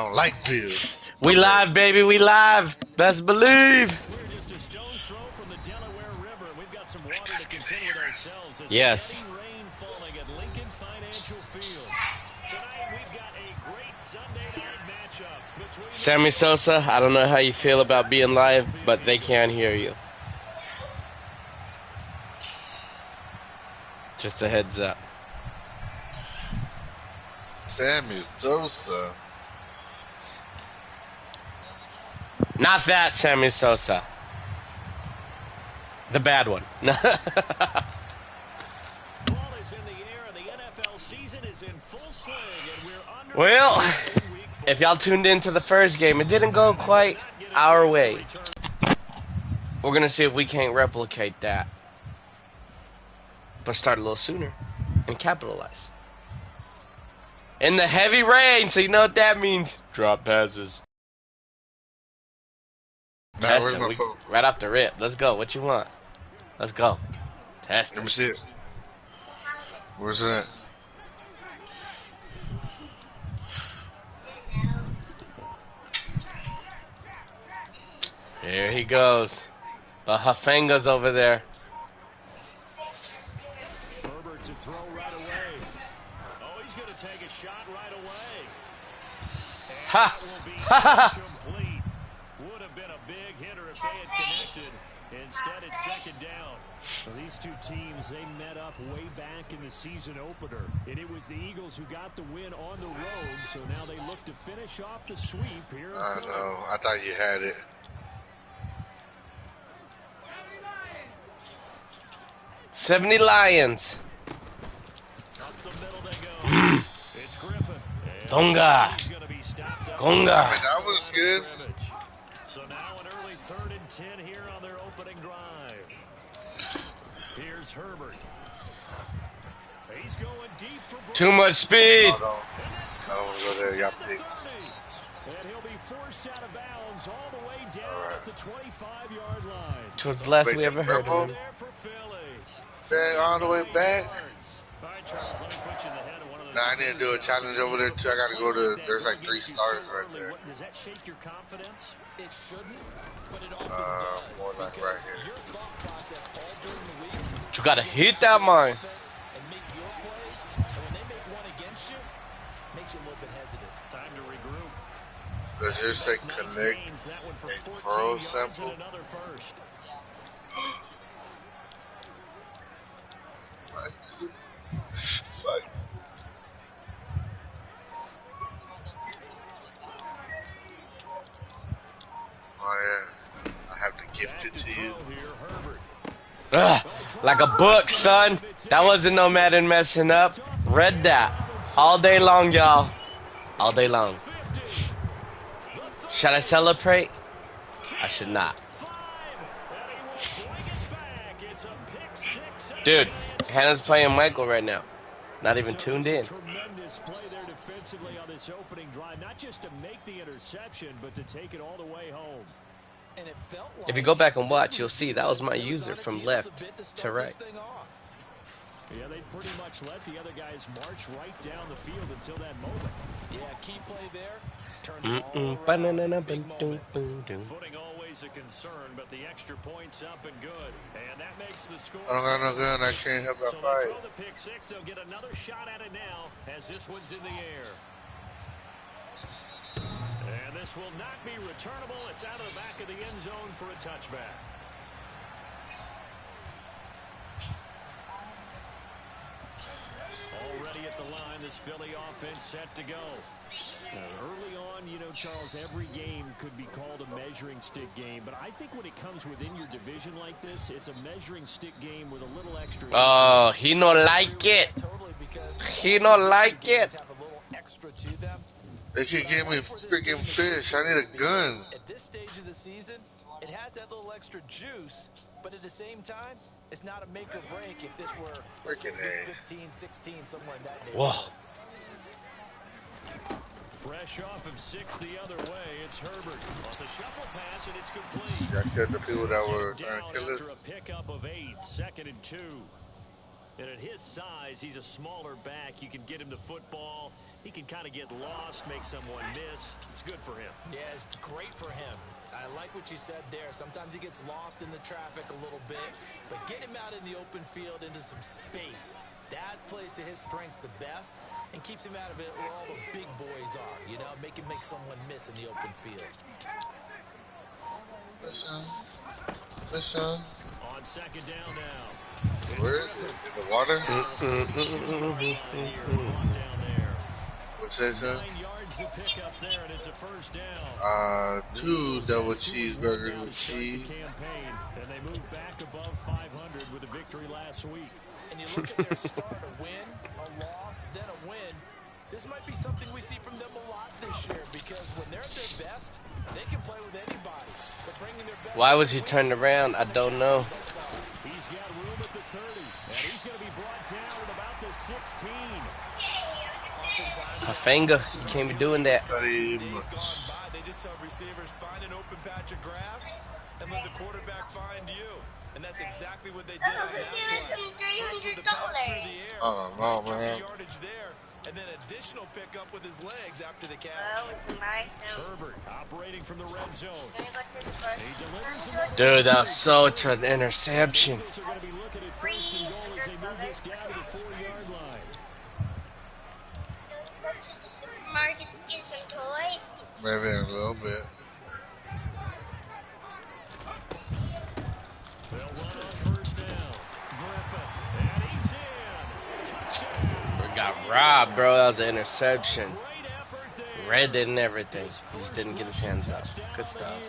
don't like Bills. We live, baby. We live. Best believe. We're just a stone's throw from the Delaware River. We've got some water to contend with ourselves. A yes. steady rain falling at Lincoln Financial Field. Tonight we've got a great Sunday night matchup between Sammy Sosa, I don't know how you feel about being live, but they can't hear you. Just a heads up. Sammy Sosa. Not that Sammy Sosa. The bad one. Ball is in the air and the NFL season is in full swing and we're under Well, if y'all tuned into the first game, it didn't go quite our way. We're going to see if we can't replicate that. But start a little sooner and capitalize. In the heavy rain, so you know what that means. Drop passes. Now, where's my phone? Right off the rip. Let's go. What you want? Let's go. Test Let me it. see it. Where's it at? Here he goes. The Hafanga's over there. Herbert to throw right away. Oh, he's going to take a shot right away. And Ha! that will be Ha ha! incomplete. Would have been a big hitter if they had connected. Instead, it's second down. Well, these two teams, they met up way back in the season opener. And it was the Eagles who got the win on the road. So now they look to finish off the sweep here. I know. I thought you had it. 70 Lions. Up the middle they go. It's Griffin. And Tonga. he's gonna be stopped up. Gonga. I mean, that was good. So now an early 3rd and 10 here on their opening drive. Here's Herbert. He's going deep for Too much speed. Hold on. I don't want to go there. Y'all pick. And he'll be forced out of bounds all the way down All at the 25-yard line. It was the last Wait, we ever heard purple? of him. There for Philly. Dang, all the way back. All right, Charles, let me put you in the head of one of those. Nah, I need to do a challenge over there too. I gotta go to. There's like 3 stars right there. Does that shake your confidence? It shouldn't, but it often does. More like right here. Your thought process all during the week. You gotta hit that mine. And make your plays, and when they make one against you, makes you a little bit hesitant. Time to regroup. Does yours say Nice connect gains, that one for a 14 pro yards sample? and another first. Like, oh yeah, I have to gift it to you. Throw here, Herbert. Ugh, like a book, son. That wasn't no Madden messing up. Read that. All day long, y'all. All day long. Should I celebrate? I should not. Dude, Hannah's playing Michael right now. Not even tuned in. Tremendous play there defensively on this opening drive, not just to make the interception, but to take it all the way home. And it felt like If you go back and watch, you'll see that was my user from left to right. Yeah, they pretty much let the other guys march right down the field until that moment. Yeah, key play there. Turn it all Mm-mm. around. Big moment. Footing always a concern, but the extra points up and good. And that makes the score. I don't got no gun. I can't help So that they fight. throw the pick six. They'll get another shot at it now as this one's in the air. And this will not be returnable. It's out of the back of the end zone for a touchback. Already at the line, this Philly offense set to go. Now, early on, you know, Charles, every game could be called a measuring stick game, but I think when it comes within your division like this, it's a measuring stick game with a little extra. Oh, he no like it. Totally, because He no like it. have a little extra to them. They can give me freaking fish. I need a gun. At this stage of the season, it has that little extra juice, but at the same time, it's not a make or break if this were let's say, Freaking A. week 15, 16, somewhere in that Whoa. neighborhood. Fresh off of 6 the other way, it's Herbert. Off the shuffle pass, and it's complete. I killed the people that were Down trying to kill us. after a pickup of 8, 2nd and 2. And at his size, he's a smaller back. You can get him the football He can kind of get lost, make someone miss. It's good for him. Yeah, it's great for him. I like what you said there. Sometimes he gets lost in the traffic a little bit, but get him out in the open field into some space. That plays to his strengths the best and keeps him out of it where all the big boys are, you know, make someone miss in the open field. Listen. On second down now. Where is it? In the water? What's that, son? 9 yards to pick up there, and it's a first down. 2 double cheeseburgers with cheese. Campaign, and they moved back above 500 with a victory last week. And you look at their start, a win, a loss, then a win. This might be something we see from them a lot this year because when they're at their best, they can play with anybody. But bringing their best. Why was he turned around? I don't know. He's got room at the 30, and he's going to be brought down at about the 16. A finger. You can't be doing that. Very much. They just saw receivers find an open patch of grass and let the quarterback find you. And that's exactly what they did on that play. First with the pass through the air. I don't know, man. Yardage there, and then additional pickup with his legs after the catch. Herbert operating from the red zone. Dude, that was such an interception. Eagles are going to be looking at first and goal as they move this down to the 4-yard line. Supermarket to get some toys. Maybe a little bit. They'll run on first down. Griffin, and he's in. Touchdown. We got robbed, bro. That was an interception. Great effort there. Read it and everything. He just didn't get his hands up. Good stuff.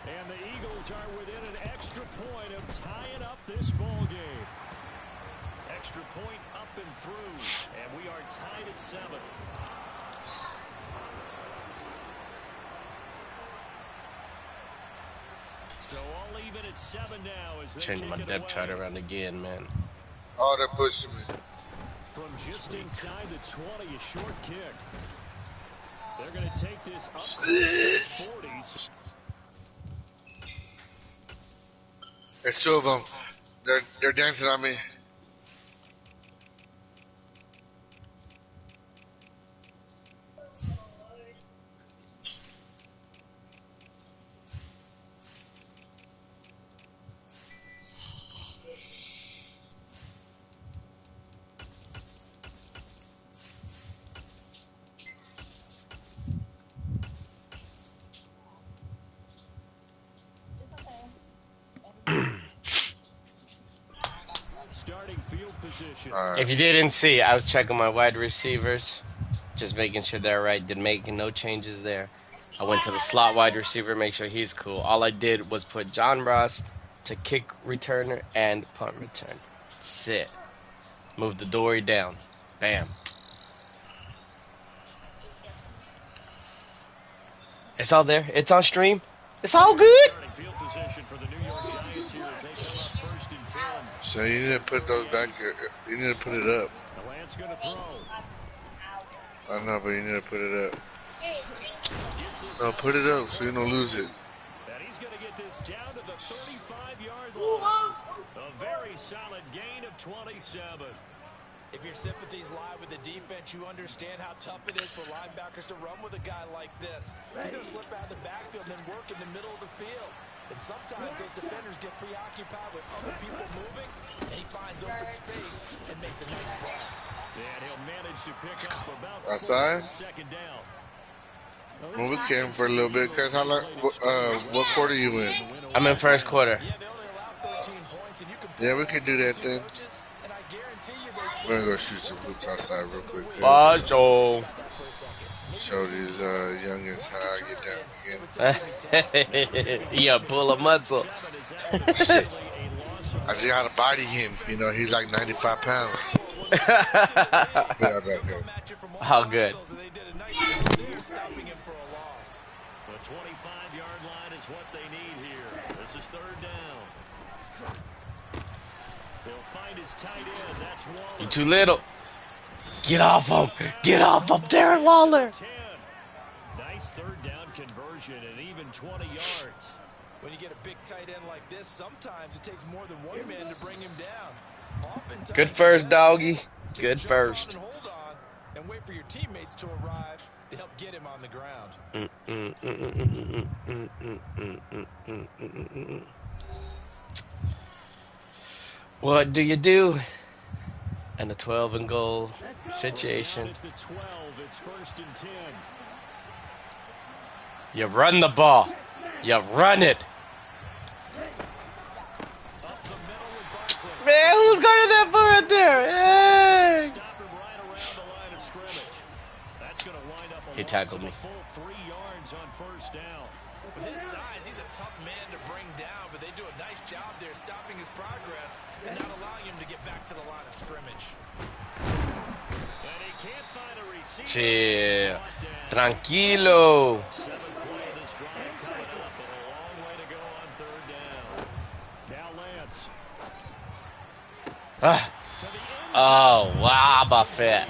And the Eagles are within an extra point of tying up this ball game. Extra point up and through, and we are tied at 7. So all even at 7 now as they Change my kick it depth chart away. around again, man. Oh, they're pushing me. From just inside the 20, a short kick. They're going to take this up to the 40s. There's 2 of them. They're dancing on me. Starting field position. If you didn't see, I was checking my wide receivers, just making sure they're right. Did making no changes there. I went to the slot wide receiver, make sure he's cool. All I did was put John Ross to kick returner and punt return. That's it. Move the dory down. Bam. It's all there. It's on stream. It's all good. Starting field position for the New York Giants here as they come up first and 10. So you need to put those back here. You need to put it up. The Lance going to throw. I know, but you need to put it up. No, put it up so you don't lose it. And he's going to get this down to the 35-yard line. A very solid gain of 27. If your sympathies lie with the defense, you understand how tough it is for linebackers to run with a guy like this. He's going to slip out of the backfield and then work in the middle of the field. And sometimes those defenders get preoccupied with other people moving, and he finds open space and makes a nice play. And he'll manage to pick up about Outside? second down. Well, we came for a little bit. Cause how long? What quarter you in? I'm in first quarter. Yeah, they only allow 13 points, and you can Yeah, we could do that then. coaches, and I guarantee you they'd We're gonna go shoot some hoops outside real quick. Bajo. for a second. Show these youngins how I get down again. Yeah, pull a muscle. I just gotta body him. You know, he's like 95 pounds. Yeah, right there. How good. And they did a nice job there stopping him for a loss. The 25-yard line is what they need here. This is third down. They'll find his tight end. That's Waller. You too little. Get off him. Get off him, Darren Waller. 10. Nice third down conversion and even 20 yards. When you get a big tight end like this, sometimes it takes more than one man to bring him down. Oftentimes, Good first, doggy. Good jump on first. and hold on, and wait for your teammates to arrive to help get him on the ground. What do you do in a 12 and goal situation? Down at the 12, it's 1st and 10. You run the ball. You run it. Up the middle with Barkley. Man, who's guarding that ball right there? Hey. Stop him right around the line of scrimmage. That's going to wind up a He tackled me. full 3 yards on 1st down. With his size, he's a tough man to bring down, but they do a nice job there stopping his progress and not allowing him to get back to the line of scrimmage. And he can't find a receiver. Chill. He's brought down. Tranquilo. 7th play of this drive coming up, and a long way to go on 3rd down. Now Lance. Ah. To the end Oh, wow, Buffett.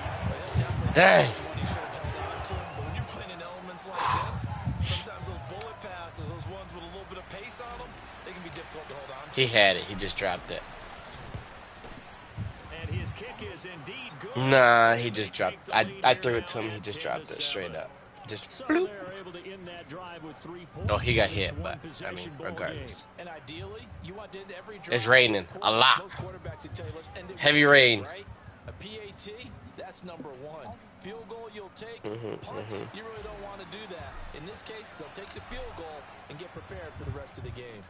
Dang. One he should have held on to him, but when you're playing in elements like this, sometimes those bullet passes, those ones with a little bit of pace on them, they can be difficult to hold on to. He had it. He just dropped it. And his kick is indeed good. Nah, he just dropped. I threw it to him. He just dropped it straight up. Just So bloop. they're able to end that drive with 3 points. Oh, he got It's hit, one but I possession mean, ball regardless. game. And ideally, you want to end every drive It's raining with a lot. Most quarterbacks would tell you, let's end it with Heavy a rain. kick, right? A PAT, that's number 1. Field goal you'll take. Mhm, Punts, mhm. you really don't want to do that. In this case, they'll take the field goal and get prepared for the rest of the game.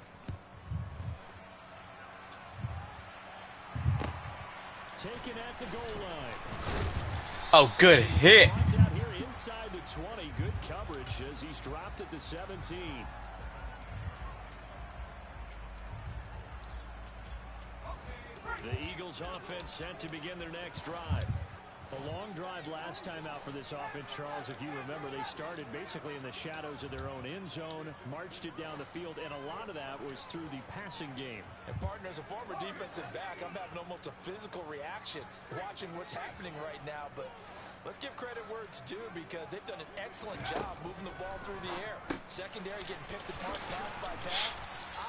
Taken at the goal line. Oh, good hit. Brought down here inside the 20. Good coverage as he's dropped at the 17. The Eagles offense set to begin their next drive. A long drive last time out for this offense, Charles. If you remember, they started basically in the shadows of their own end zone, marched it down the field, and a lot of that was through the passing game. And partner, as a former defensive back, I'm having almost a physical reaction watching what's happening right now. But let's give credit where it's due because they've done an excellent job moving the ball through the air. Secondary getting picked apart pass by pass.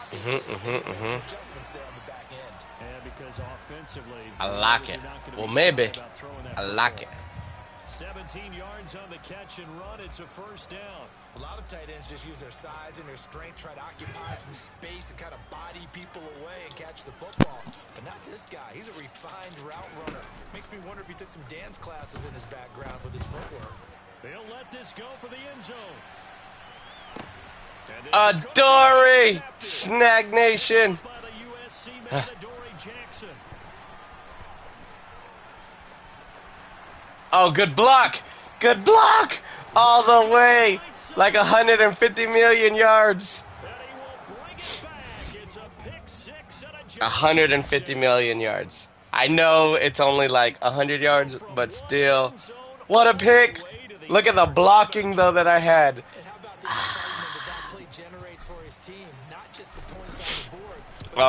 Obviously, adjustments there on the back end. And because offensively, I like it. they're not gonna Well, be maybe. shy about throwing that I like it. football. 17 yards on the catch and run. It's a 1st down. A lot of tight ends just use their size and their strength, try to occupy some space and kind of body people away and catch the football. But not this guy. He's a refined route runner. Makes me wonder if he took some dance classes in his background with his footwork. They'll let this go for the end zone. And this is gonna be Adoree. intercepted. Snag Nation. By the USC man, Adoree Jackson. Oh, good block. Good block. All the way. Like 150 million yards. And he will bring it back. It's a pick 6 and a 150 million yards. I know it's only like 100 yards, but still. What a pick. Look at the blocking, though, that I had. And how about the excitement that that play generates for his team? Not just the points on the board. But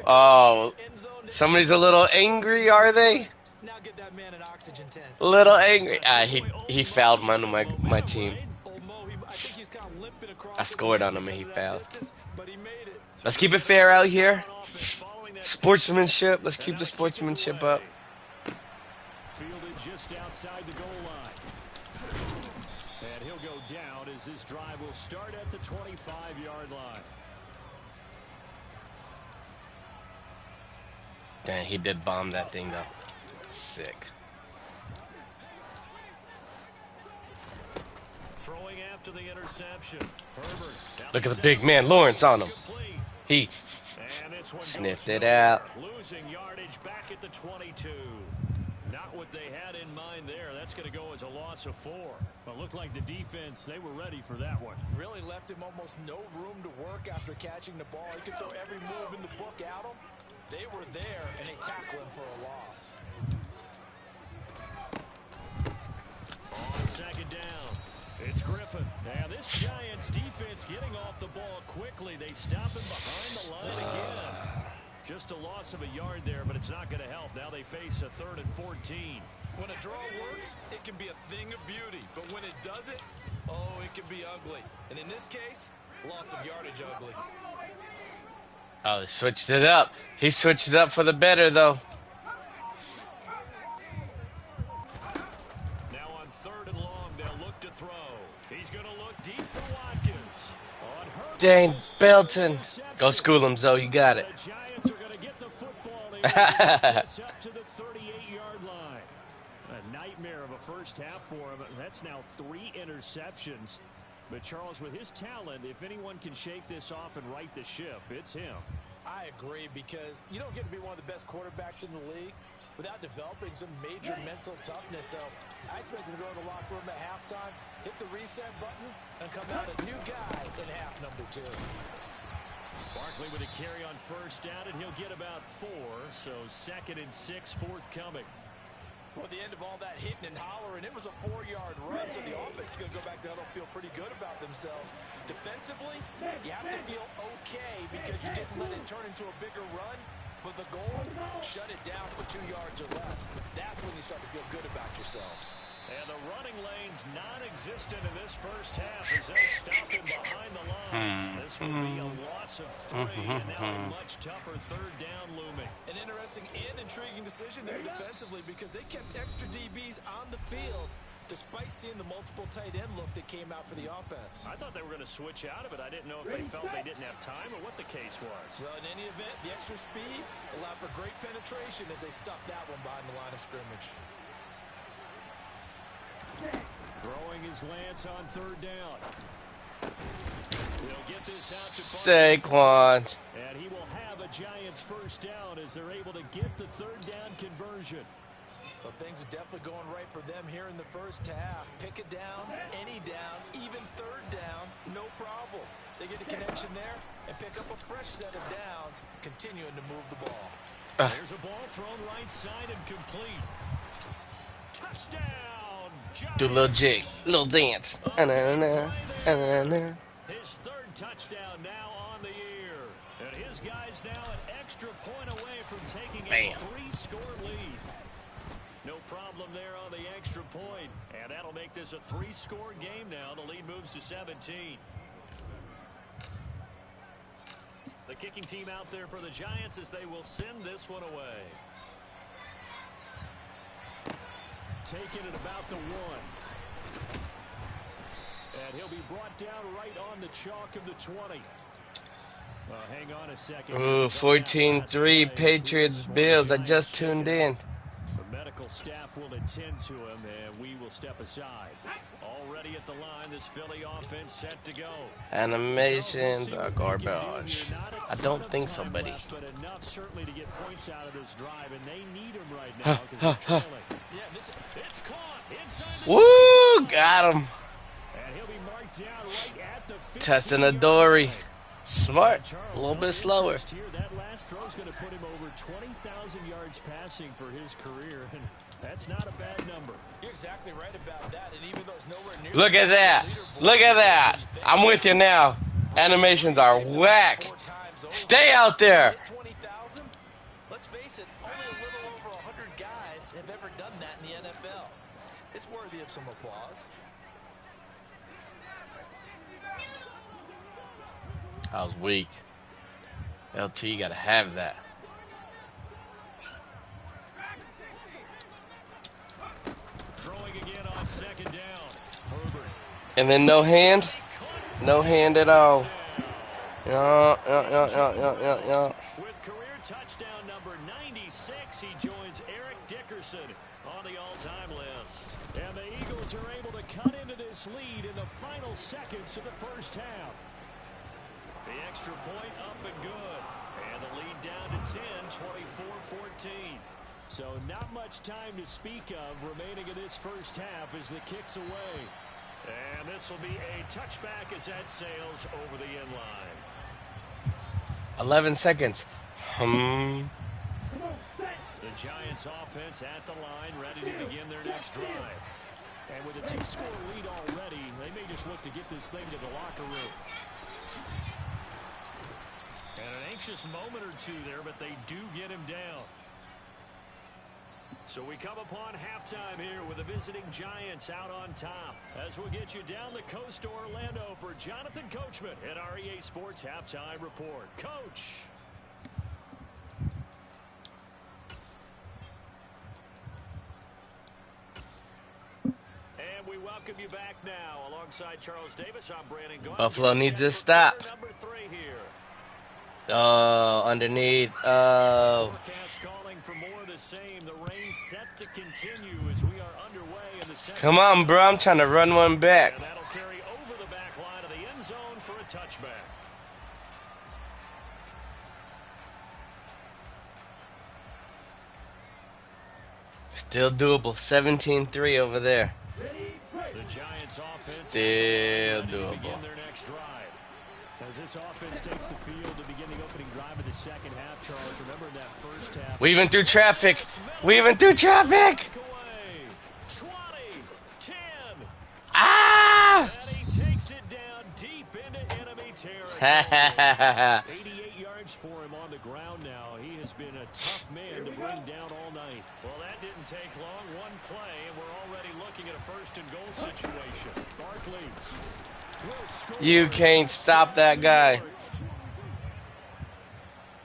Oh. end zone to Somebody's a little angry, are they? now get that man an oxygen tank. Little angry. He fouled my team. Old Mo, I think he's kind of limping across I the scored field on him and he because of that fouled. distance, but he made it. Let's keep it fair out here. Following that Sportsmanship. Let's keep the sportsmanship up. fielded just outside the goal line. And he'll go down as this drive will start at the 25-yard line. Dang, he did bomb that thing, though. Sick. Throwing after the interception. Herbert. down Look at the the big center. man, Lawrence, on him. Complete. He And this one sniffed goes it nowhere. out. Losing yardage back at the 22. Not what they had in mind there. That's going to go as a loss of 4. But looked like the defense, they were ready for that one. Really left him almost no room to work after catching the ball. He could throw every move in the book at him. They were there, and they tackle him for a loss. On 2nd down, it's Griffin. Now this Giants defense getting off the ball quickly. They stop him behind the line again. Just a loss of a yard there, but it's not going to help. Now they face a 3rd and 14. When a draw works, it can be a thing of beauty. But when it doesn't, oh, it can be ugly. And in this case, loss of yardage ugly. Oh, he switched it up. He switched it up for the better, though. He's going to look deep for Watkins. On her Dang, pass, Belton. interception. Go school him, Zoe. You got it. The Giants are going to get the football here as he gets this up to the 38-yard line. A nightmare of a first half for him. That's now 3 interceptions. But Charles, with his talent, if anyone can shake this off and right the ship, it's him. I agree, because you don't get to be one of the best quarterbacks in the league without developing some major mental toughness. So I expect him to go to the locker room at halftime, hit the reset button, and come out a new guy in half number 2. Barkley with a carry on first down, and he'll get about 4. So 2nd and 6 forthcoming. Well, at the end of all that hitting and hollering, it was a 4-yard run, so the offense is going to go back to huddle, feel pretty good about themselves. Defensively, you have to feel okay because you didn't let it turn into a bigger run, but the goal, shut it down for 2 yards or less. That's when you start to feel good about yourselves. And the running lane's non-existent in this first half as they'll stop him behind the line. This will be a loss of 3, and now a much tougher 3rd down looming. An interesting and intriguing decision there defensively, because they kept extra DBs on the field despite seeing the multiple tight end look that came out for the offense. I thought they were going to switch out of it. I didn't know if they felt they didn't have time or what the case was. Well, in any event, the extra speed allowed for great penetration as they stuffed that one behind the line of scrimmage. Throwing his Lance on 3rd down. He'll get this out to Saquon. and he will have a Giants first down as they're able to get the 3rd down conversion. Well, things are definitely going right for them here in the first half. Pick it down, any down, even 3rd down, no problem. They get a connection there and pick up a fresh set of downs, continuing to move the ball. There's a ball thrown right side and complete. Touchdown! Do a little jig, little dance. His 3rd touchdown now on the year. And his guys now an extra point away from taking a 3-score lead. No problem there on the extra point. And that'll make this a 3-score game now. The lead moves to 17. The kicking team out there for the Giants as they will send this one away. Taking it about the 1. And he'll be brought down right on the chalk of the 20. Hang on a second. Ooh, 14-3 Patriots Bills. I just tuned in. The medical staff will attend to him, and we will step aside. Already at the line, this Philly offense set to go. Animations are garbage. I don't think so, buddy. But enough certainly to get points out of this drive, and they need him right now because they're trailing. It's caught inside the Woo! Got him. and he'll be marked down right at the 15-yard Testing a Dory. line. Smart. A little bit slower. Here, that last throw is going to put him over 20,000 yards passing for his career, and that's not a bad number. You're exactly right about that, and even though it's nowhere near... Look at that. Look at that. I'm with you now. Animations are whack. Stay out there. 20,000? Let's face it, only a little over 100 guys have ever done that in the NFL. It's worthy of some applause. I was weak. LT, you gotta have that. Throwing again on 2nd down. Herbert. And then no hand? No hand at all. Yeah. With career touchdown number 96, he joins Eric Dickerson on the all-time list. And the Eagles are able to cut into this lead in the final seconds of the first half. The extra point up and good. And the lead down to 10, 24-14. So not much time to speak of remaining in this first half as the kick's away. And this will be a touchback as that sails over the end line. 11 seconds. The Giants offense at the line, ready to begin their next drive. And with a 2-score lead already, they may just look to get this thing to the locker room. And an anxious moment or two there, but they do get him down. So we come upon halftime here with the visiting Giants out on top. As we'll get you down the coast to Orlando for Jonathan Coachman at our EA Sports Halftime Report. Coach. And we welcome welcome you back now. Alongside Charles Davis, I'm Brandon Gaudin. Buffalo needs to stop. Number 3 here. Oh, underneath. Oh. Forecast calling for more of the same. The rain set to continue as we are underway in the second. Come on, bro. I'm trying to run one back. And that'll carry over the back line of the end zone for a touchback. Still doable. 17-3 over there. The Giants offense Still to doable. begin their next drive. As this offense takes the field to begin the opening drive of the second half, Charles, remember that first half. Weaving through traffic. Weaving through traffic. Away. 20, 10. Ah! And he takes it down deep into enemy territory. 88 yards for him on the ground now. He has been a tough man to bring down all night. Well, that didn't take long. One play, and we're already looking at a first and goal situation. Barkley. You can't stop that guy.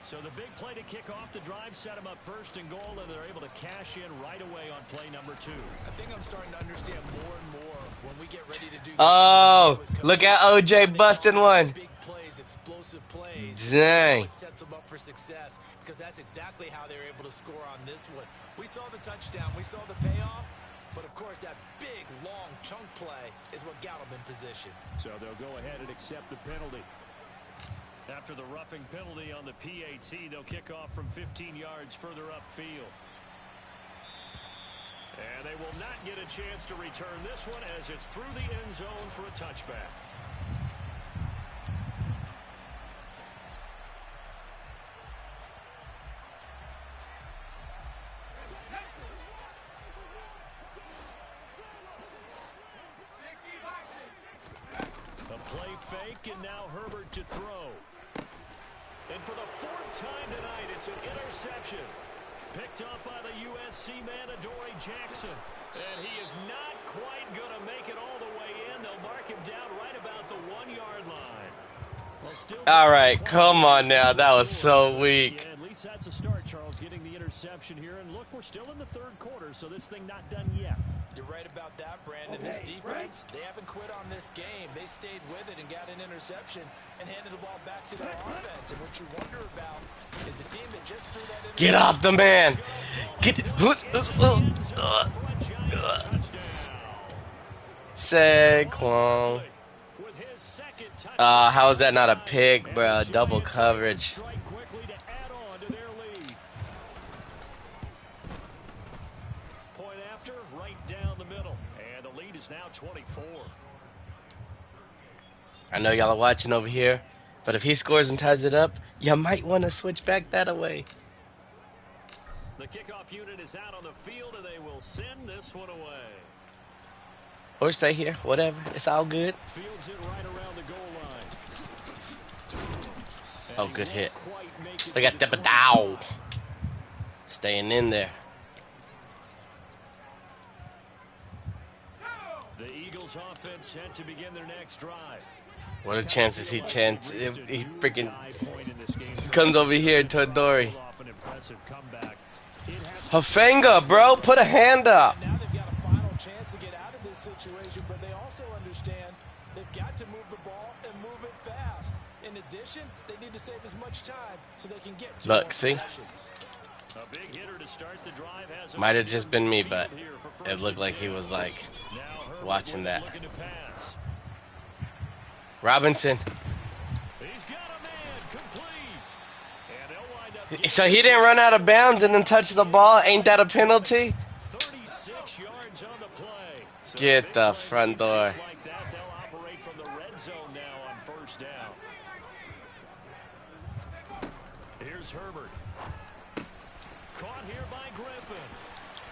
So the big play to kick off the drive set him up first and goal, and they're able to cash in right away on play number 2. I think I'm starting to understand more and more when we get ready to do. Oh, look at OJ busting one. Big plays, explosive plays. Dang. It sets them up for success because that's exactly how they're able to score on this one. We saw the touchdown, we saw the payoff, but of course that big long chunk play is what got them in position. So they'll go ahead and accept the penalty. After the roughing penalty on the PAT, they'll kick off from 15 yards further upfield. And they will not get a chance to return this one as it's through the end zone for a touchback. A play fake, and now Herbert to throw. And for the 4th time tonight, it's an interception. Picked up by the USC man, Adoree Jackson. And he is not quite going to make it all the way in. They'll mark him down right about the 1-yard line. All right, come on now. That was so weak. Yeah, at least that's a start, Charles, getting the interception here. And look, we're still in the 3rd quarter, so this thing not done yet. You're right about that, Brandon. This defense, they haven't quit on this game. They stayed with it and got an interception and handed the ball back to their offense. And what you wonder about is the team that just threw that interception. Get off the man. Get. Saquon. How is that not a pick, bro? Double coverage. Point after, right down the middle. And the lead is now 24. I know y'all are watching over here, but if he scores and ties it up, you might want to switch back that way. The kickoff unit is out on the field, and they will send this one away. Or stay here, whatever. It's all good. Fields it right around the goal line. Oh, good hit. Look at that dow. Staying in there. The Eagles offense set to begin their next drive. What a chances he freaking comes over here to Adoree. Hafanga, bro, put a hand up. Now they've got a final chance to get out of this situation, but they also understand they've got to move the ball and move it fast. In addition, they need to save as much time so they can get to more possessions. A big hitter to start the drive has Might have just been me, but it looked like he was like watching that. Robinson. He's got a man complete. And they'll wind up So he didn't run out of bounds and then touch the ball. Ain't that a penalty? 36 yards on the play. So Get the front door. just like that, they'll operate from the red zone now on first down. Here's Herbert. Caught here by Griffin.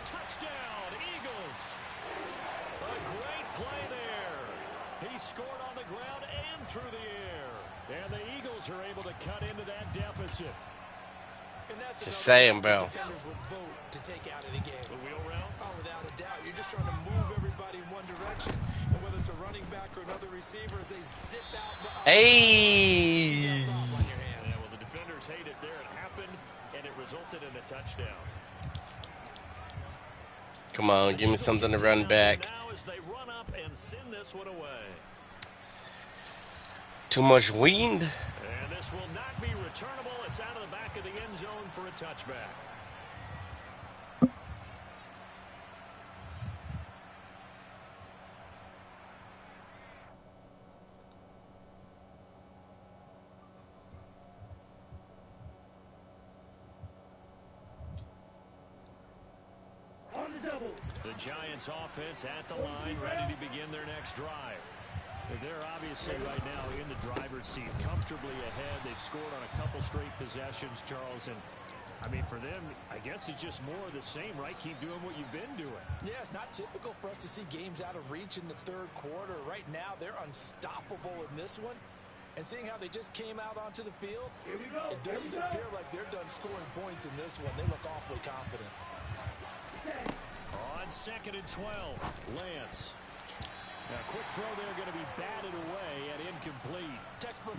Touchdown, Eagles. A great play there. He scored on the ground and through the air. And the Eagles are able to cut into that deficit. And that's Just saying, bro. Defenders would vote to take out of the game. The wheel route. Oh, without a doubt. You're just trying to move everybody in one direction. And whether it's a running back or another receiver, as they zip out the Hey. on your hands. Yeah, well, the defenders hate it there. It happened, and it resulted in a touchdown. Come on, give me something to run back. Now as they run up and send this one away. Too much wind. And this will not be returnable. It's out of the back of the end zone for a touchback. The Giants offense at the line, ready to begin their next drive. They're obviously right now in the driver's seat, comfortably ahead. They've scored on a couple straight possessions, Charles. And, I mean, for them, I guess it's just more of the same, right? Keep doing what you've been doing. Yeah, it's not typical for us to see games out of reach in the third quarter. Right now, they're unstoppable in this one. And seeing how they just came out onto the field, it doesn't appear like they're done scoring points in this one. They look awfully confident. On 2nd and 12, Lance. Now, quick throw there, going to be batted away and incomplete.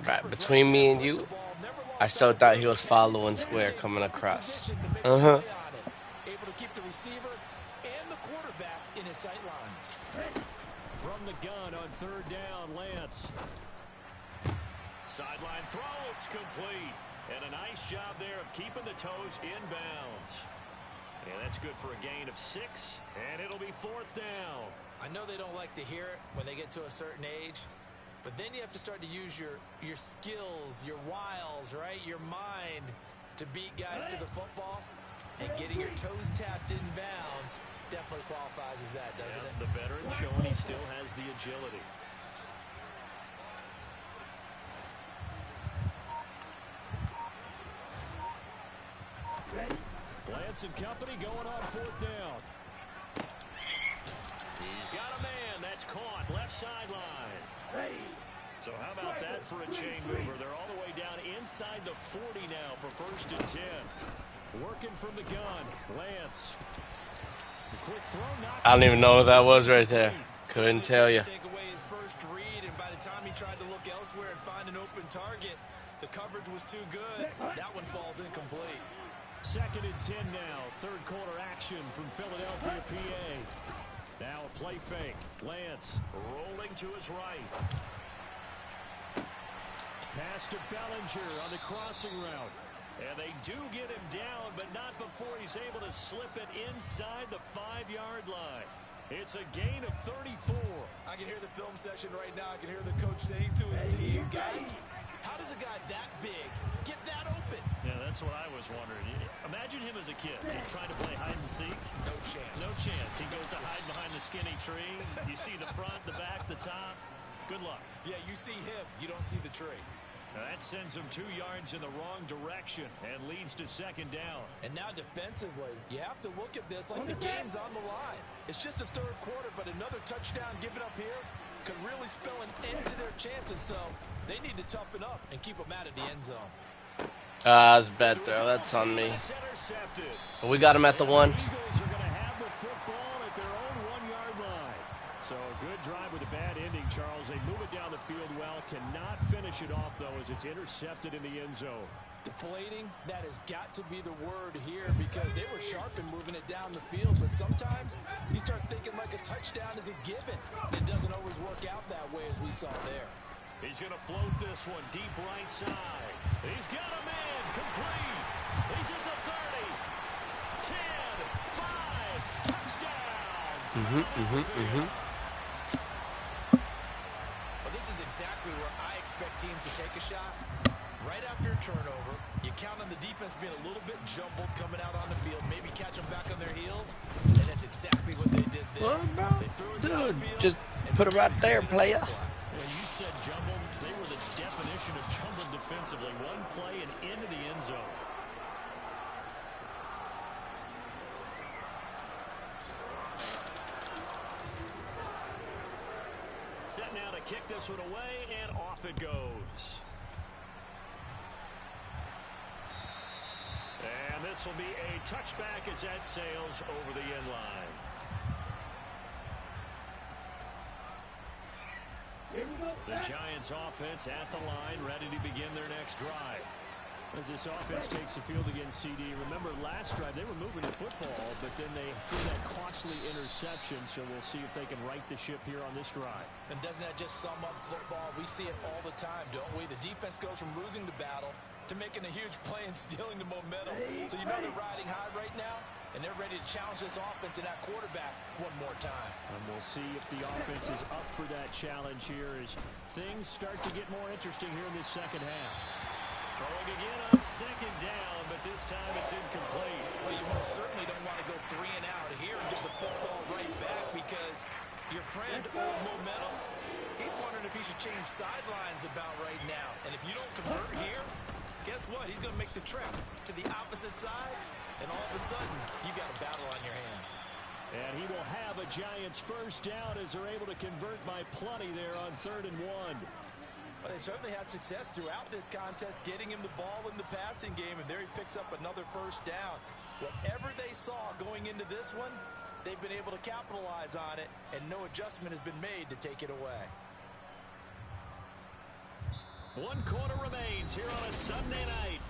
Right between me and you, I so thought he was following square coming across. Able to keep the receiver and the quarterback in his sight lines. From the gun on 3rd down, Lance. Sideline throw, it's complete. And a nice job there of keeping the toes in bounds. Yeah, that's good for a gain of 6, and it'll be 4th down. I know they don't like to hear it when they get to a certain age, but then you have to start to use your skills, your wiles, right? Your mind to beat guys to the football, and getting your toes tapped in bounds definitely qualifies as that, doesn't it? The veteran showing he still has the agility. Lance and company going on 4th down. He's got a man that's caught left sideline. So how about that for a chain mover? They're all the way down inside the 40 now for 1st and 10. Working from the gun, Lance. The quick throw, I don't even know what that was right there. Couldn't tell you. Take away his first read, and by the time he tried to look elsewhere and find an open target, the coverage was too good. That one falls incomplete. 2nd and 10 now. 3rd quarter action from Philadelphia, PA. Now a play fake. Lance rolling to his right. Pass to Bellinger on the crossing route. And they do get him down, but not before he's able to slip it inside the 5-yard line. It's a gain of 34. I can hear the film session right now. I can hear the coach saying to his team, guys, how does a guy that big get that open? Yeah, that's what I was wondering. Imagine him as a kid trying to play hide and seek. No chance. No chance. He goes to hide behind the skinny tree. You see the front, the back, the top. Good luck. Yeah, you see him. You don't see the tree. Now that sends him 2 yards in the wrong direction and leads to 2nd down. And now defensively, you have to look at this like the game's on the line. It's just the 3rd quarter, but another touchdown given up here could really spell an end to their chances. So they need to toughen up and keep them out of the end zone. That's a bad throw. That's on me. We got him at the 1. Eagles are going to have the football at their own 1-yard line. So a good drive with a bad ending, Charles. They move it down the field well. Cannot finish it off, though, as it's intercepted in the end zone. Deflating, that has got to be the word here because they were sharp in moving it down the field. But sometimes you start thinking like a touchdown is a given. It doesn't always work out that way as we saw there. He's going to float this one deep right side. He's got a man complete. He's at the 30. 10, 5, touchdown. Well, this is exactly where I expect teams to take a shot. Right after a turnover, you count on the defense being a little bit jumbled coming out on the field, maybe catch them back on their heels, and that's exactly what they did there. What about, dude, just put it right there, player. When you said jumbled, they were the definition of jumbled defensively. One play and into the end zone. Set now to kick this one away, and off it goes. And this will be a touchback as that sails over the end line. The Giants offense at the line, ready to begin their next drive. As this offense takes the field against CD, remember last drive they were moving the football, but then they threw that costly interception, so we'll see if they can right the ship here on this drive. And doesn't that just sum up football? We see it all the time, don't we? The defense goes from losing the battle to making a huge play and stealing the momentum. So you know they're riding high right now, and they're ready to challenge this offense and that quarterback one more time. And we'll see if the offense is up for that challenge here as things start to get more interesting here in this second half. Throwing again on second down, but this time it's incomplete. Well, you most certainly don't want to go 3 and out here and give the football right back because your friend, Old Momentum, he's wondering if he should change sidelines about right now. And if you don't convert here, guess what? He's going to make the trip to the opposite side, and all of a sudden, you've got a battle on your hands. And he will have a Giants first down as they're able to convert by plenty there on 3rd and 1. Well, they certainly had success throughout this contest, getting him the ball in the passing game, and there he picks up another first down. Whatever they saw going into this one, they've been able to capitalize on it, and no adjustment has been made to take it away. 1 quarter remains here on a Sunday night.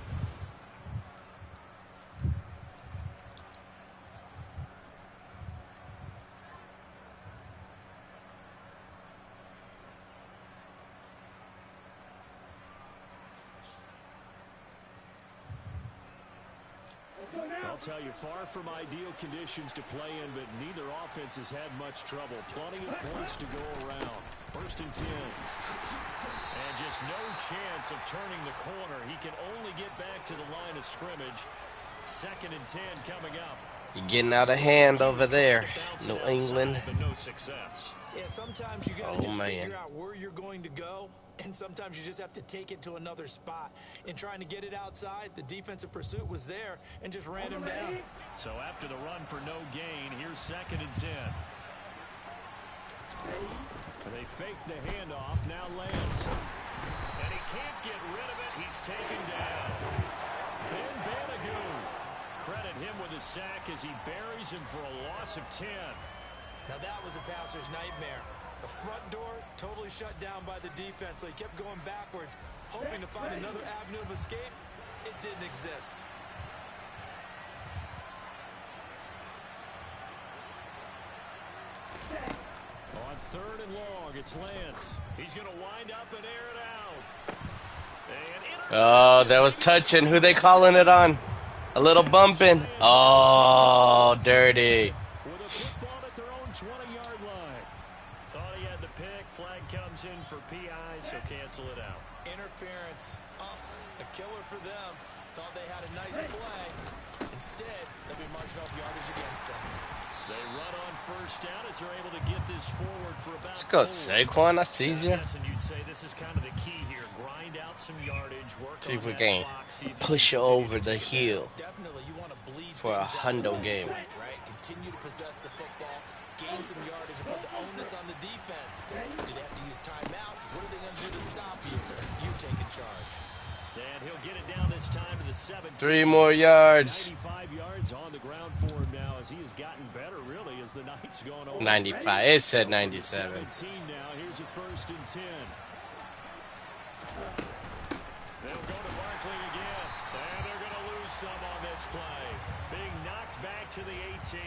I'll tell you, far from ideal conditions to play in, but neither offense has had much trouble. Plenty of points to go around. 1st and 10. And just no chance of turning the corner. He can only get back to the line of scrimmage. 2nd and 10 coming up. You're getting out of hand over there, New England. But no success. Yeah, sometimes you got to just figure out where you're going to go, and sometimes you just have to take it to another spot. In trying to get it outside, the defensive pursuit was there and just ran him down. So after the run for no gain, here's 2nd and 10. They fake the handoff, now Lance. And he can't get rid of it, he's taken down. Ben Banagoo. Credit him with a sack as he buries him for a loss of 10. Now that was a passer's nightmare. The front door totally shut down by the defense, so he kept going backwards, hoping to find another avenue of escape. It didn't exist. On 3rd and long, it's Lance. He's going to wind up and air it out. Oh, that was touching. Who they calling it on? A little bumping. Oh, dirty. With a football at their own 20-yard line. Thought he had the pick. Flag comes in for PI, so cancel it out. Interference. Oh, a killer for them. Thought they had a nice play. Instead, they'll be marching off yardage against them. They run on 1st down as they're able to get this forward for about Let's go, Saquon. I see you. You'd say this is kind of the key here. Grind out some yardage, work See if on we that can clock, push you over the hill Definitely, you want to bleed for a things out hundo at this game. point, right? Continue to possess the football, gain some yardage, and put the onus on the defense. Do they have to use timeouts? What are they going to do to stop you? You taking charge. And he'll get it down this time to the 17. 3 more yards. 95 yards on the ground for him now as he has gotten better, really, as the night's gone on. 95. It said 97. 17 now. Here's a 1st and 10. They'll go to Barkley again. And they're going to lose some on this play. Being knocked back to the 18.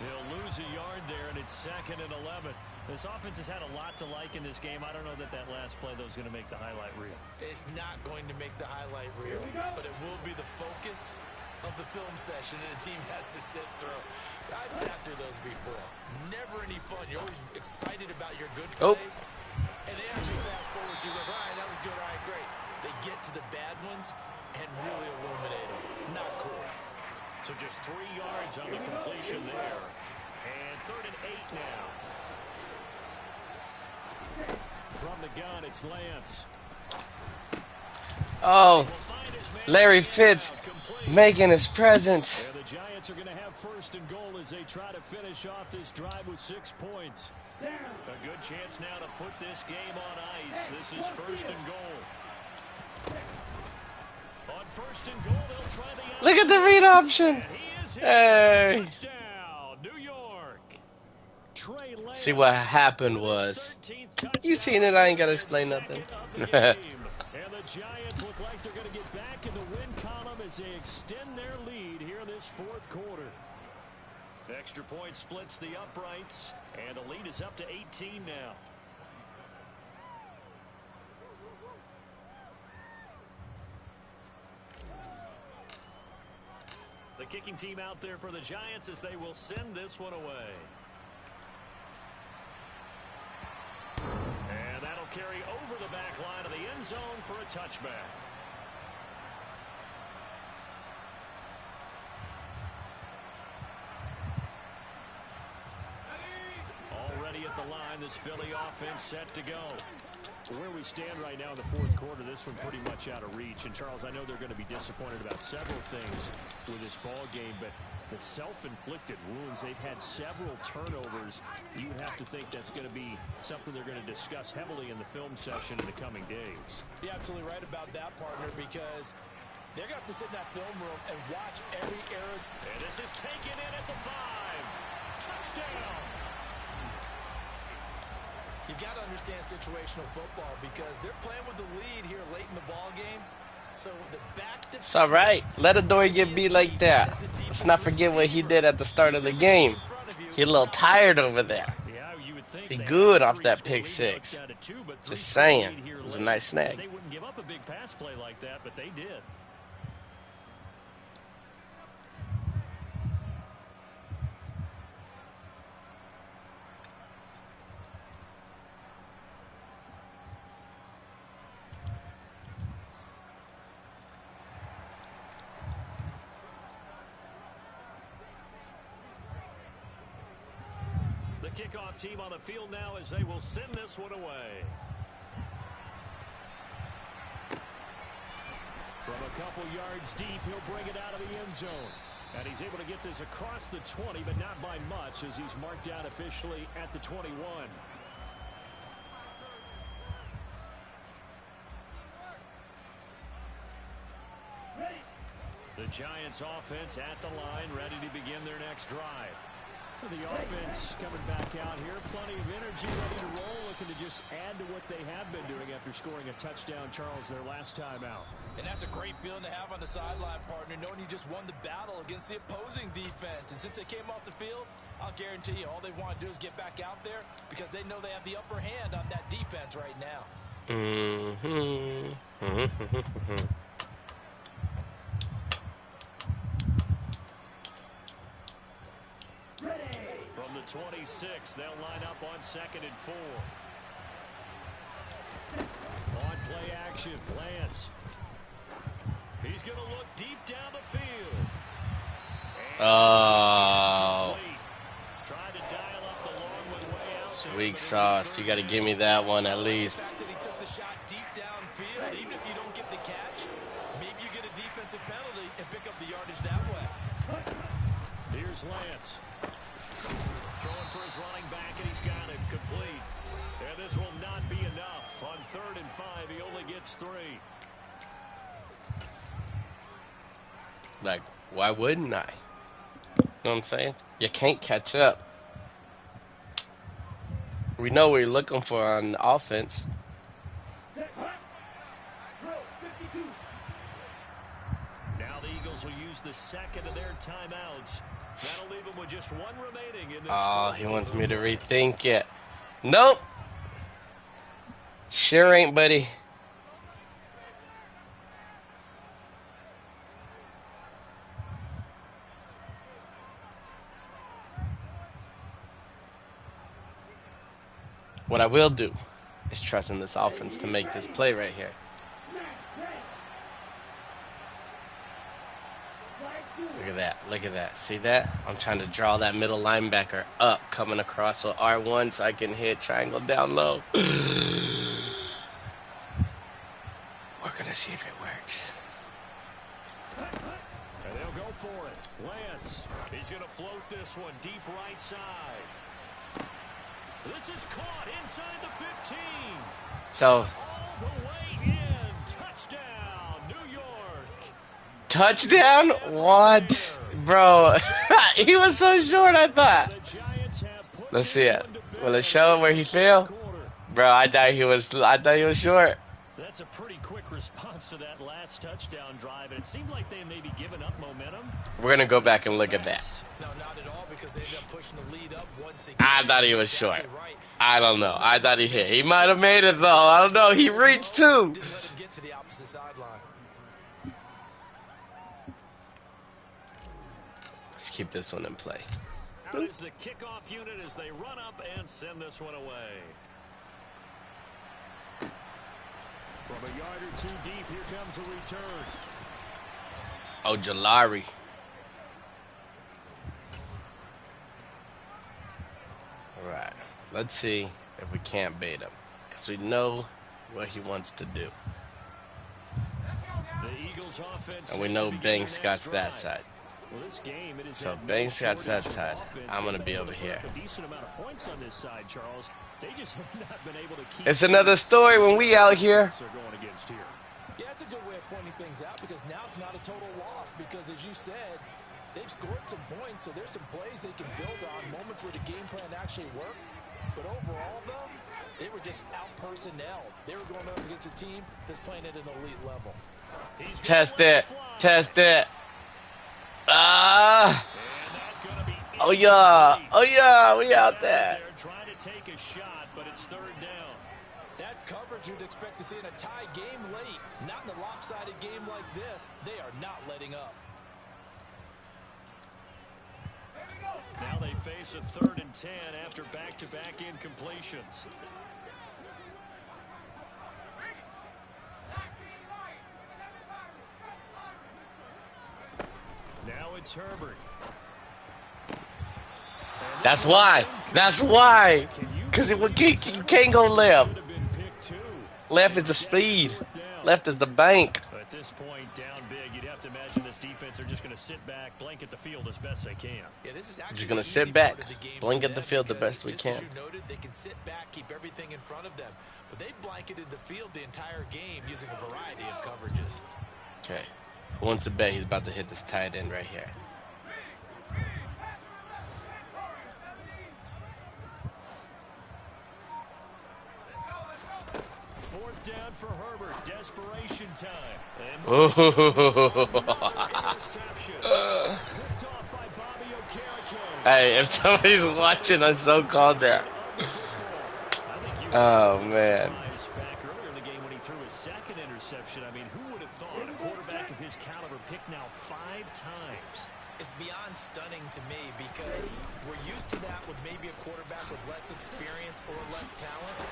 They'll lose a yard there, and it's 2nd and 11. This offense has had a lot to like in this game. I don't know that last play, though, is going to make the highlight reel. It's not going to make the highlight reel, but it will be the focus of the film session that the team has to sit through. I've sat through those before. Never any fun. You're always excited about your good plays. And they actually fast forward through those. All right, that was good. All right, great. They get to the bad ones and really illuminate them. Not cool. So just 3 yards on the completion there. And 3rd and 8 now. From the gun, it's Lance. Oh, Larry Fitz making his presence. And the Giants are going to have 1st and goal as they try to finish off this drive with 6 points. A good chance now to put this game on ice. This is 1st and goal. On 1st and goal, they'll try the Look at the read option. Hey. Touchdown, New York. Trey Lance. See what happened was. You seen it? I ain't got to explain nothing. And the Giants look like they're going to get back in the win column as they extend their lead here in this fourth quarter. Extra point splits the uprights, and the lead is up to 18 now. The kicking team out there for the Giants as they will send this one away. And that'll carry over the back line of the end zone for a touchback. Already at the line, this Philly offense set to go. Where we stand right now in the fourth quarter, this one pretty much out of reach. And, Charles, I know they're going to be disappointed about several things with this ball game, but the self-inflicted wounds, they've had several turnovers. You would have to think that's going to be something they're going to discuss heavily in the film session in the coming days. You're absolutely right about that, partner, because they're going to have to sit in that film room and watch every error. And this is taken in at the 5. Touchdown! You got to understand situational football because they're playing with the lead here late in the ball game. So the back it's all right. Let Adoree get beat like that. Let's not forget what he did at the start of the game. He a little tired over there. Be good off that pick six. Just saying. It was a nice snag. They wouldn't give up a big pass play like that, but they did. Kickoff team on the field now as they will send this one away. From a couple yards deep, he'll bring it out of the end zone. And he's able to get this across the 20, but not by much as he's marked out officially at the 21. The Giants offense at the line, ready to begin their next drive. The offense coming back out here, plenty of energy, ready to roll, looking to just add to what they have been doing after scoring a touchdown, Charles, their last time out. And that's a great feeling to have on the sideline, partner, knowing you just won the battle against the opposing defense. And since they came off the field, I'll guarantee you all they want to do is get back out there because they know they have the upper hand on that defense right now. From the 26, they'll line up on 2nd and 4. On play action, Lance. He's going to look deep down the field. Oh. Tried to dial up the long one way out. Weak sauce. You got to give me that one at least. The fact that he took the shot deep downfield, even if you don't get the catch, maybe you get a defensive penalty and pick up the yardage that way. Here's Lance. Throwing for his running back, and he's got it complete. And this will not be enough. On 3rd and 5, he only gets 3. Like, why wouldn't I? You know what I'm saying? You can't catch up. We know what you're looking for on offense. Now the Eagles will use the second of their timeouts. That'll leave them with just one remaining in this. Oh, he wants me to rethink it. Nope. Sure ain't, buddy. What I will do is trust in this offense to make this play right here. Look at that. Look at that. See that? I'm trying to draw that middle linebacker up, coming across so R1 so I can hit triangle down low. We're going to see if it works. And they'll go for it. Lance, he's going to float this one deep right side. This is caught inside the 15. So, All the way in. Touchdown, New York. touchdown? What? Bro, he was so short, I thought. Let's see it. Will it show where he fell? Bro, I thought he was short. That's a pretty quick response to that last touchdown drive, and it seemed like they may be giving up momentum. We're gonna go back and look at that. No, not at all, because they ended up pushing the lead up once again. I thought he was short. Exactly right. I don't know. I thought he hit. He might have made it though. I don't know. He reached too. Didn't let him get to the opposite sideline. Let's keep this one in play. Out is the kickoff unit as they run up and send this one away. From a yard or two deep, here comes a return. Oh, Jalari. All right. Let's see if we can't bait him, because we know what he wants to do. The Eagles offense, And we know Banks got that side. Well, this game, it is So no Banks got that shortage of side. offense. I'm gonna They've be been over able to here. put up a decent amount of points on this side, Charles. They just have not been able to keep. It's another story when we out here. They're going against here. Yeah, it's a good way of pointing things out, because now it's not a total loss, because as you said, they've scored some points, so there's some plays they can build on, moments where the game plan actually worked. But overall, though, they were just out-personnel. They were going up against a team that's playing at an elite level. Test it. Test it. Ah. Oh yeah. Oh yeah. We out there. They're trying to take a shot, but it's third down. That's coverage you'd expect to see in a tie game late. Not in a lopsided game like this. They are not letting up. Now they face a 3rd and 10 after back-to-back incompletions. Now it's Herbert. That's why. That's why. Because you can't go left. Left is the speed. Left is the bank. At this point, down big, you'd have to imagine this defense are just going to sit back, blanket the field as best they can. Yeah, this is Just gonna sit back, blanket the field the best we just can. As you noted, they can sit back, keep everything in front of them, but they blanketed the field the entire game using a variety of coverages. Okay. Who wants to bet he's about to hit this tight end right here? Fourth down for Herbert. Desperation time. And Oh. interception. Good talk by Bobby Okereke. Hey, if somebody's watching, I so called that. Oh man. Back earlier in the game when he threw his second interception. I mean, who would have thought a quarterback of his caliber picked now 5 times? It's beyond stunning to me, because we're used to that with maybe a quarterback with less experience or less talent.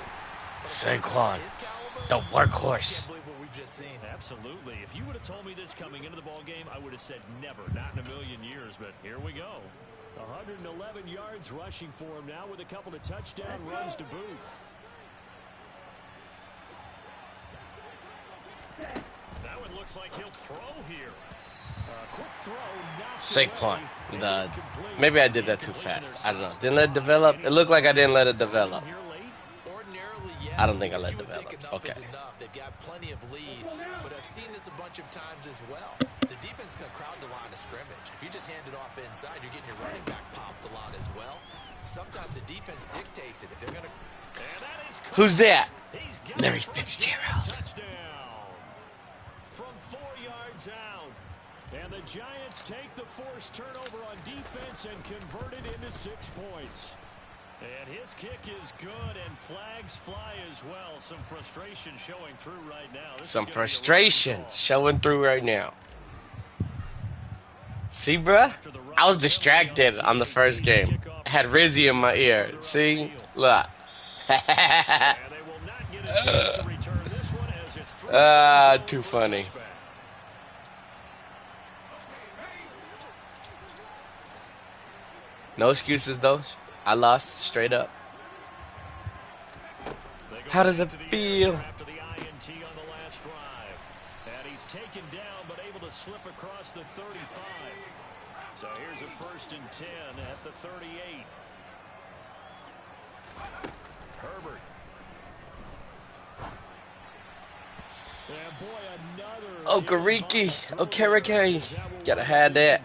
Saquon, His caliber, the I workhorse. can't believe what we've just seen. Absolutely. If you would have told me this coming into the ball game, I would have said never, not in a million years. But here we go. 111 yards rushing for him now with a couple of touchdown runs to boot. That one looks like he'll throw here. Quick throw, Saquon. Maybe I did that too fast. I don't know. Didn't let it develop. It looked like I didn't let it develop. Ordinarily, yes, I don't think I but let you would develop. think enough Okay. is enough. They've got plenty of lead, but I've seen this a bunch of times as well. The defense can crowd the line of scrimmage. If you just hand it off inside, you're getting your running back popped a lot as well. Sometimes the defense dictates it. If they're going to... Who's that? He's got Larry it. Fitzgerald. Touchdown from 4 yards out. And the Giants take the forced turnover on defense and convert it into 6 points. And his kick is good, and flags fly as well. Some frustration showing through right now. Some frustration showing through right now. See, bruh? I was distracted on the first game. I had Rizzy in my ear. See? Look. Too funny. No excuses, though. I lost straight up. How does it feel? After the INT on the last drive. And he's taken down, but able to slip across the 35. So here's a 1st and 10 at the 38. Herbert. And boy, another Okereke. Gotta have that.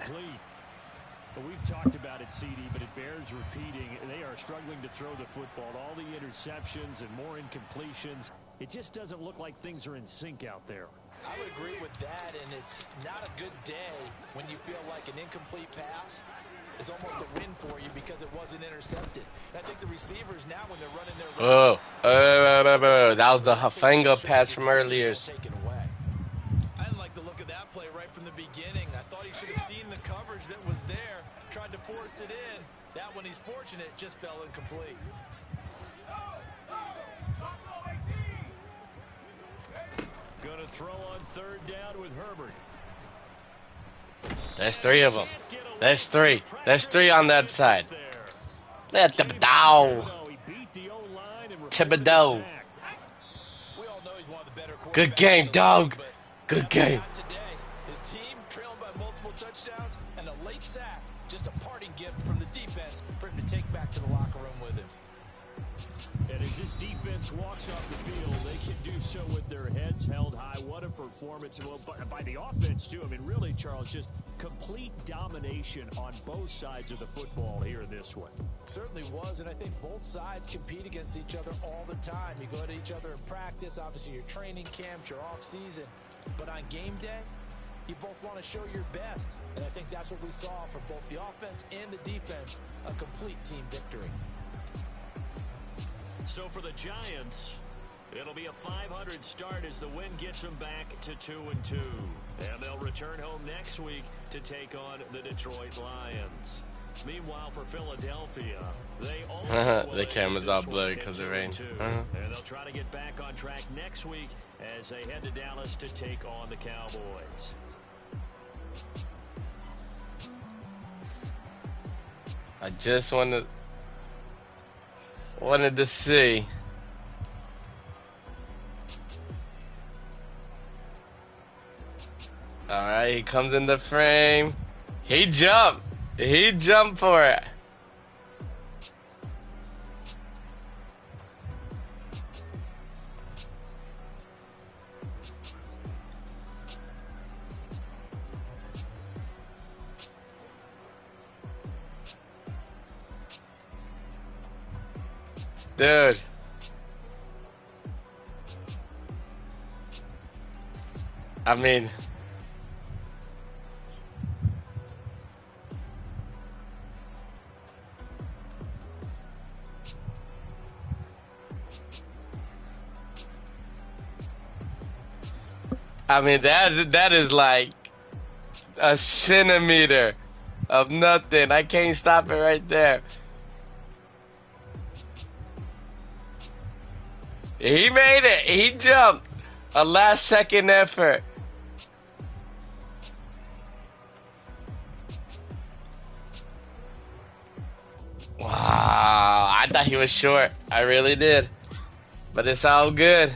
Well, we've talked about it, CD, but it bears repeating. They are struggling to throw the football. All the interceptions and more incompletions. It just doesn't look like things are in sync out there. I would agree with that, and it's not a good day when you feel like an incomplete pass is almost a win for you because it wasn't intercepted. And I think the receivers now, when they're running their that was the Hafanga pass from earlier. I didn't like the look of that play right from the beginning. I thought he should have seen the coverage that was there, tried to force it in. That one, he's fortunate, just fell incomplete. Going to throw on third down with Herbert. There's 3 of them. There's 3. There's 3 on that side. Let Thibodeau. Thibodeau. Good game, dog. Good game. His team trailing by multiple touchdowns and a late sack. Just a parting gift from the defense for him to take back to the locker room with him. And as this defense walks off the field, they can do so with their heads held high. What a performance. Well, by the offense, too. I mean, really, Charles, just complete domination on both sides of the football here in this one. Certainly was, and I think both sides compete against each other all the time. You go to each other in practice, obviously your training camps, your off-season. But on game day, you both want to show your best. And I think that's what we saw for both the offense and the defense, a complete team victory. So for the Giants, it'll be a 500 start as the win gets them back to 2-2. And they'll return home next week to take on the Detroit Lions. Meanwhile, for Philadelphia, they also the camera's all blurred because of rain. And they'll try to get back on track next week as they head to Dallas to take on the Cowboys. I just wanted to see. All right, he comes in the frame. He jumped. He jumped for it. Dude. I mean, that is like a centimeter of nothing. I can't stop it right there. He made it. He jumped. A last second effort. Wow. I thought he was short. I really did. But it's all good.